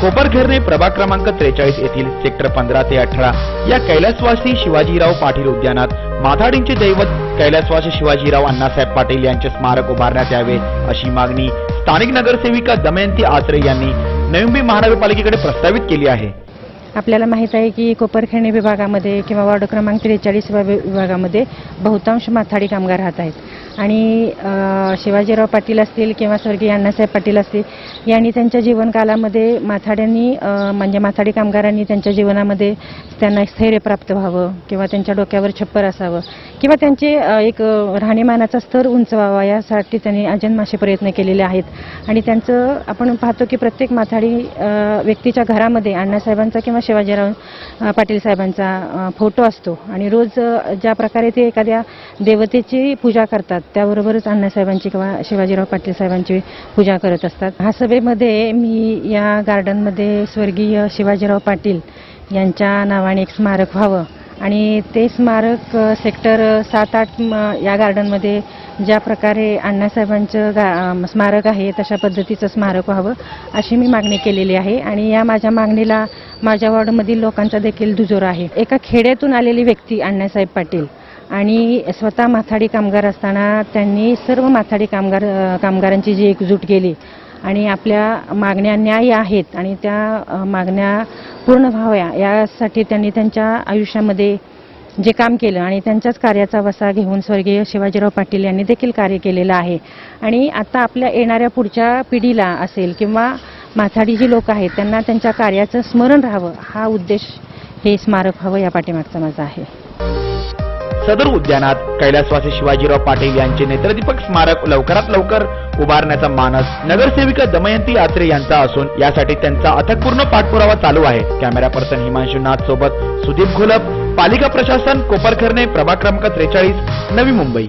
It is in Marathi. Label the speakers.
Speaker 1: कोपरखैरणे प्रभाग क्रमांक 43 येथील सेक्टर 15 ते 18 या कैलासवासी शिवाजीराव पाटील उद्यानात माथाडींचे दैवत कैलासवासी शिवाजीराव अण्णासाहेब पाटील यांचे स्मारक उभारण्यात यावे अशी मागणी स्थानिक नगरसेविका दमयंती आचरे यांनी नवी मुंबई महानगरपालिकेकडे प्रस्तावित केली आहे।
Speaker 2: आपल्याला माहित आहे की कोपरखैरणे विभागामध्ये किंवा वार्ड क्रमांक 43 विभागामध्ये बहुतांश माथाडी कामगार राहत आहेत आणि शिवाजीराव पाटील असतील किंवा स्वर्गीय अण्णासाहेब पाटील असतील यांनी त्यांच्या जीवनकालामध्ये माथाडी कामगारांनी त्यांच्या जीवनामध्ये त्यांना स्थैर्य प्राप्त व्हावं किंवा त्यांच्या डोक्यावर छप्पर असावं किंवा त्यांचे एक राहणीमानाचा स्तर उंच व्हावा यासाठी त्यांनी अजन्माशी प्रयत्न केलेले आहेत आणि त्यांचं आपण पाहतो की प्रत्येक माथाडी व्यक्तीच्या घरामध्ये अण्णासाहेबांचा किंवा शिवाजीराव पाटील साहेबांचा फोटो असतो आणि रोज ज्या प्रकारे ते एखाद्या देवतेची पूजा करतात त्याबरोबरच अण्णासाहेबांची किंवा शिवाजीराव पाटील साहेबांची पूजा करत असतात। ह्या सभेमध्ये मी या गार्डनमध्ये स्वर्गीय शिवाजीराव पाटील यांच्या नावाने एक स्मारक व्हावं आणि ते स्मारक सेक्टर 7-8 या गार्डनमध्ये ज्या प्रकारे अण्णासाहेबांचं स्मारक आहे तशा पद्धतीचं स्मारक व्हावं अशी मी मागणी केलेली आहे आणि या माझ्या मागणीला माझ्या वॉर्डमधील लोकांचा देखील दुजोरा आहे। एका खेड्यातून आलेली व्यक्ती अण्णासाहेब पाटील आणि स्वतः माथाडी कामगार असताना त्यांनी सर्व माथाडी कामगारांची जी एकजूट केली आणि आपल्या मागण्या न्याय्य आहेत आणि त्या मागण्या पूर्ण व्हाव्या यासाठी त्यांनी त्यांच्या आयुष्यामध्ये जे काम केलं आणि त्यांच्याच कार्याचा वसा घेऊन स्वर्गीय शिवाजीराव पाटील यांनी देखील कार्य केलेलं आहे आणि आता आपल्या येणाऱ्या पुढच्या पिढीला असेल किंवा माथाडी जी लोक आहेत त्यांना त्यांच्या कार्याचं स्मरण राहावं हा उद्देश हे स्मारक व्हावं या पाठीमागचा माझा आहे।
Speaker 1: सदर उद्यानात कैलासवासी शिवाजीराव पाटील यांचे नेत्रदीपक स्मारक लवकरात लवकर उभारण्याचा मानस नगरसेविका दमयंती आचरे यांचा असून यासाठी त्यांचा अथकपूर्ण पाठपुरावा चालू आहे। कॅमेरा पर्सन हिमांशु नाथ सोबत सुदीप घोलप, पालिका प्रशासन, कोपरखैरणे प्रभाग क्रमांक 43, नवी मुंबई।